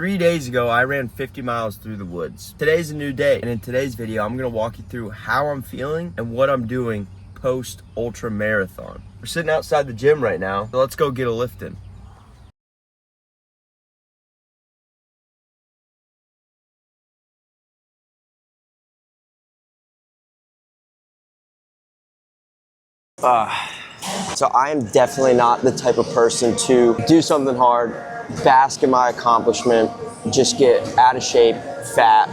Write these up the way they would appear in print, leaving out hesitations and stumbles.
3 days ago, I ran 50 miles through the woods. Today's a new day, and in today's video, I'm gonna walk you through how I'm feeling and what I'm doing post ultra marathon. We're sitting outside the gym right now, so let's go get a lift in. So I am definitely not the type of person to do something hard, bask in my accomplishment, just get out of shape, fat,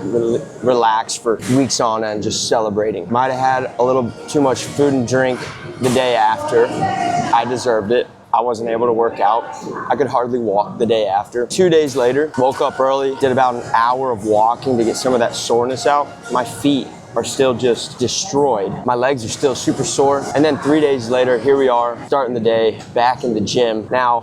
relax for weeks on end, just celebrating. Might have had a little too much food and drink the day after. I deserved it. I wasn't able to work out. I could hardly walk the day after. 2 days later, woke up early, did about an hour of walking to get some of that soreness out. My feet are still just destroyed. My legs are still super sore. And then 3 days later, here we are, starting the day, back in the gym. Now,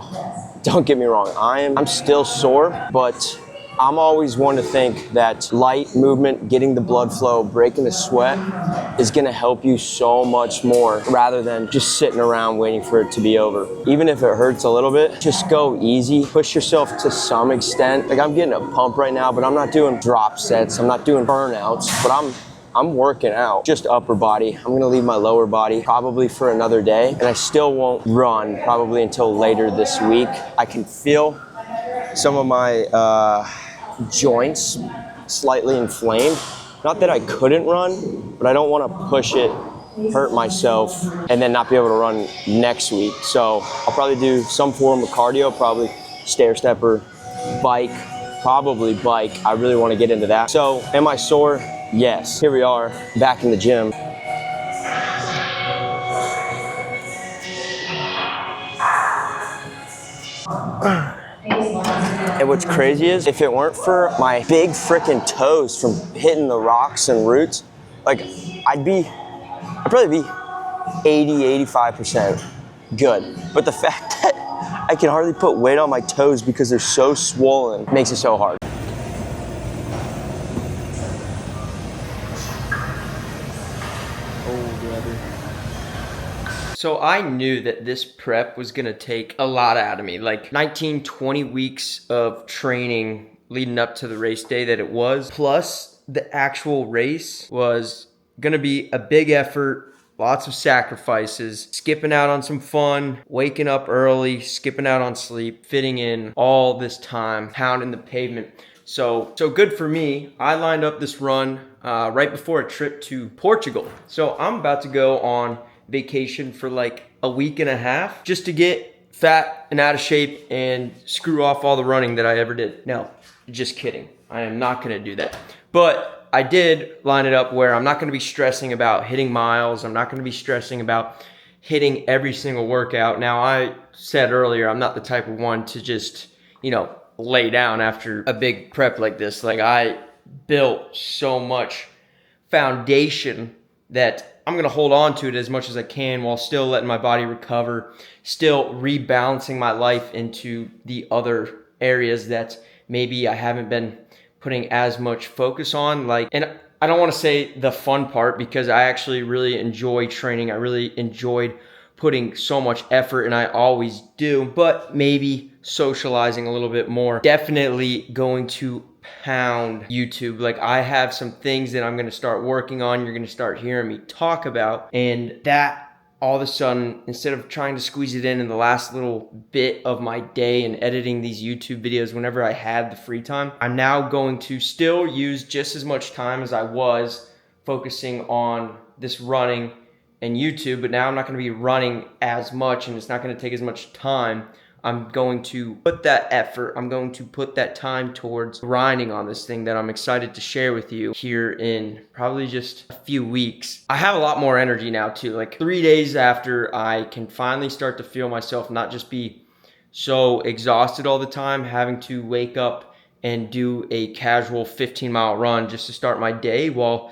don't get me wrong, I'm still sore, but I'm always one to think that light movement, getting the blood flow, breaking the sweat is gonna help you so much more rather than just sitting around waiting for it to be over. Even if it hurts a little bit, just go easy, push yourself to some extent. Like I'm getting a pump right now, but I'm not doing drop sets, I'm not doing burnouts, but I'm working out, just upper body. I'm gonna leave my lower body probably for another day, and I still won't run probably until later this week. I can feel some of my joints slightly inflamed. Not that I couldn't run, but I don't wanna push it, hurt myself, and then not be able to run next week. So I'll probably do some form of cardio, probably stair stepper, bike, probably bike. I really wanna get into that. So am I sore? Yes. Here we are, back in the gym. And what's crazy is, if it weren't for my big freaking toes from hitting the rocks and roots, like I'd probably be 80-85% good. But the fact that I can hardly put weight on my toes because they're so swollen makes it so hard. So I knew that this prep was gonna take a lot out of me, like 19, 20 weeks of training leading up to the race day that it was, plus the actual race was gonna be a big effort, lots of sacrifices, skipping out on some fun, waking up early, skipping out on sleep, fitting in all this time, pounding the pavement. So good for me. I lined up this run right before a trip to Portugal. So I'm about to go on vacation for like a week and a half just to get fat and out of shape and screw off all the running that I ever did. No, just kidding. I am not gonna do that. But I did line it up where I'm not gonna be stressing about hitting miles. I'm not gonna be stressing about hitting every single workout. Now, I said earlier, I'm not the type of one to just, lay down after a big prep like this. Like, I built so much foundation that I'm gonna hold on to it as much as I can while still letting my body recover, still rebalancing my life into the other areas that maybe I haven't been putting as much focus on. And I don't wanna say the fun part, because I actually really enjoy training. I really enjoyed putting so much effort, and I always do, but maybe socializing a little bit more. Definitely going to pound YouTube. Like, I have some things that I'm gonna start working on, you're gonna start hearing me talk about, and that all of a sudden, instead of trying to squeeze it in the last little bit of my day and editing these YouTube videos whenever I had the free time, I'm now going to still use just as much time as I was focusing on this running and YouTube, but now I'm not gonna be running as much, and it's not gonna take as much time. I'm going to put that effort, I'm going to put that time towards grinding on this thing that I'm excited to share with you here in probably just a few weeks. I have a lot more energy now too. Like 3 days after I can finally start to feel myself not just be so exhausted all the time, having to wake up and do a casual 15-mile run just to start my day, while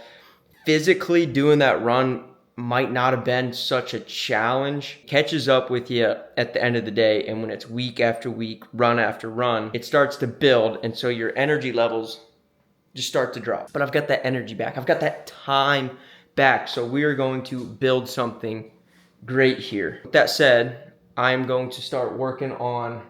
physically doing that run might not have been such a challenge, catches up with you at the end of the day. And when it's week after week, run after run, it starts to build, and so your energy levels just start to drop. But I've got that energy back, I've got that time back, so we are going to build something great here. With that said, I'm going to start working on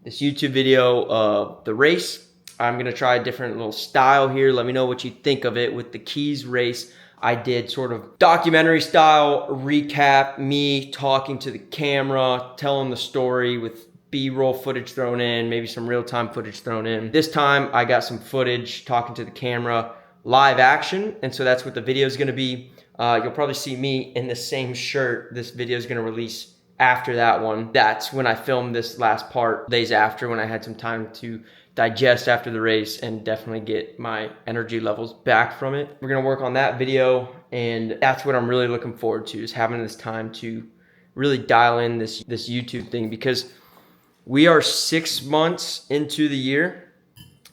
this YouTube video of the race, I'm gonna try a different little style here. Let me know what you think of it. With the Keys race, I did sort of documentary style recap, me talking to the camera, telling the story with B-roll footage thrown in, maybe some real-time footage thrown in. This time I got some footage talking to the camera, live action, and so that's what the video is gonna be. You'll probably see me in the same shirt. This video is gonna release after that one. That's when I filmed this last part, days after, when I had some time to digest after the race and definitely get my energy levels back from it. We're gonna work on that video, and that's what I'm really looking forward to, is having this time to really dial in this YouTube thing, because we are 6 months into the year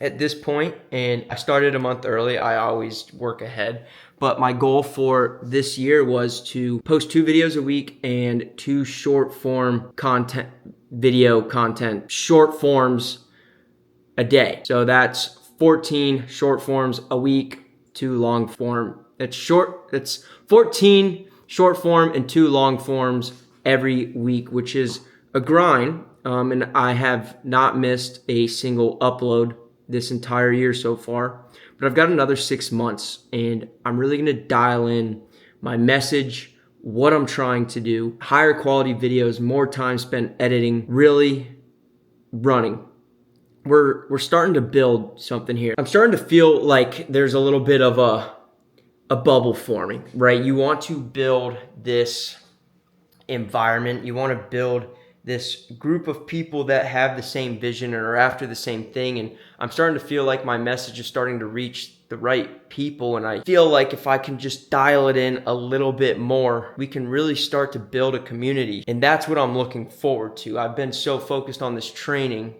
at this point, and I started a month early. I always work ahead, but my goal for this year was to post 2 videos a week and 2 short form content, video content, short forms a day. So that's 14 short forms a week, 2 long form. It's 14 short form and 2 long forms every week, which is a grind. And I have not missed a single upload this entire year so far, but I've got another 6 months, and I'm really gonna dial in my message, what I'm trying to do, higher quality videos, more time spent editing, really running. We're starting to build something here. I'm starting to feel like there's a little bit of a bubble forming, right? You want to build this environment. You want to build this group of people that have the same vision and are after the same thing. And I'm starting to feel like my message is starting to reach the right people. And I feel like if I can just dial it in a little bit more, we can really start to build a community. And that's what I'm looking forward to. I've been so focused on this training,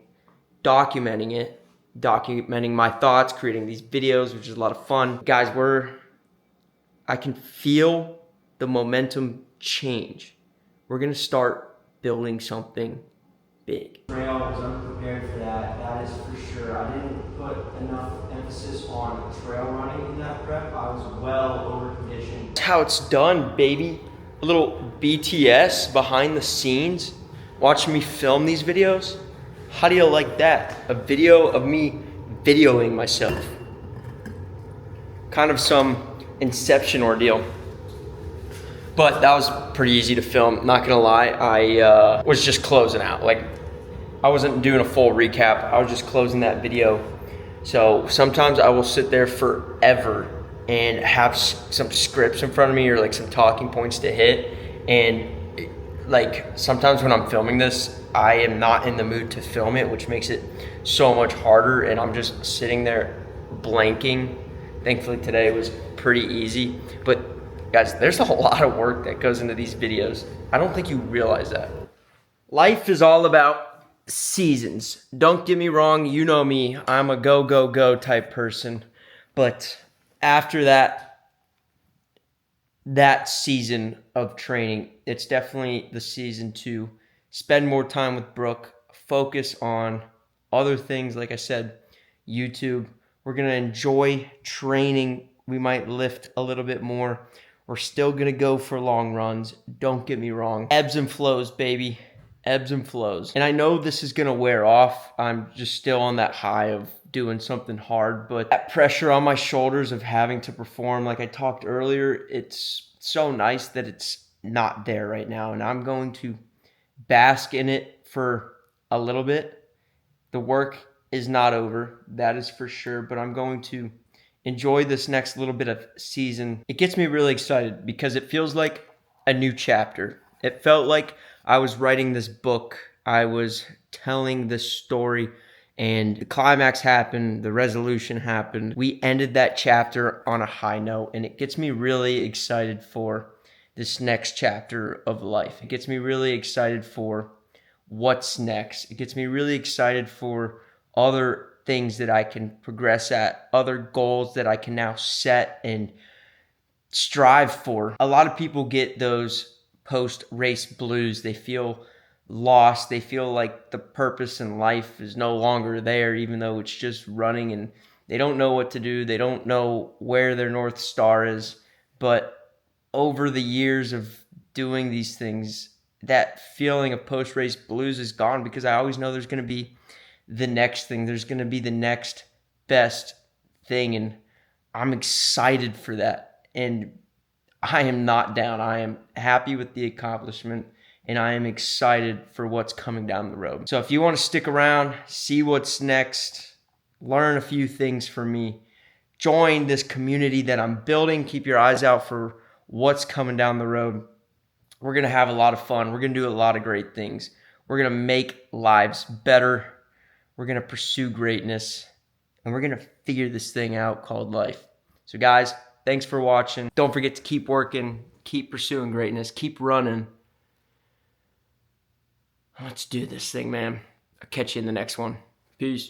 documenting my thoughts, creating these videos, which is a lot of fun. Guys, I can feel the momentum change. We're gonna start building something big. Trail was unprepared for that, that is for sure. I didn't put enough emphasis on trail running in that prep. I was well over conditioned. That's how it's done, baby. A little BTS behind the scenes, watching me film these videos. How do you like that? A video of me videoing myself. Kind of some Inception ordeal. But that was pretty easy to film, not gonna lie. I was just closing out. Like, I wasn't doing a full recap. I was just closing that video. So sometimes I will sit there forever and have some scripts in front of me, or like some talking points to hit. And like, sometimes when I'm filming this, I am not in the mood to film it, which makes it so much harder. And I'm just sitting there blanking. Thankfully today was pretty easy. But guys, there's a lot of work that goes into these videos. I don't think you realize that. Life is all about seasons. Don't get me wrong, you know me. I'm a go, go, go type person. But after that season of training, it's definitely the season to spend more time with Brooke, focus on other things. Like I said, YouTube. We're gonna enjoy training. We might lift a little bit more. We're still gonna go for long runs. Don't get me wrong. Ebbs and flows, baby. Ebbs and flows. And I know this is gonna wear off. I'm just still on that high of doing something hard, but that pressure on my shoulders of having to perform, like I talked earlier, it's so nice that it's not there right now. And I'm going to bask in it for a little bit. The work is not over, that is for sure, but I'm going to enjoy this next little bit of season. It gets me really excited because it feels like a new chapter. It felt like I was writing this book. I was telling this story, and the climax happened, the resolution happened. We ended that chapter on a high note, and it gets me really excited for this next chapter of life. It gets me really excited for what's next. It gets me really excited for other things that I can progress at, other goals that I can now set and strive for. A lot of people get those post-race blues. They feel lost. They feel like the purpose in life is no longer there, even though it's just running, and they don't know what to do. They don't know where their North Star is. But over the years of doing these things, that feeling of post-race blues is gone, because I always know there's going to be the next thing. There's going to be the next best thing, and I'm excited for that. And I am not down. I am happy with the accomplishment, and I am excited for what's coming down the road. So if you want to stick around, see what's next, learn a few things from me, join this community that I'm building, keep your eyes out for what's coming down the road. We're going to have a lot of fun. We're going to do a lot of great things. We're going to make lives better. We're going to pursue greatness, and we're going to figure this thing out called life. So guys, thanks for watching. Don't forget to keep working, keep pursuing greatness, keep running. Let's do this thing, man. I'll catch you in the next one. Peace.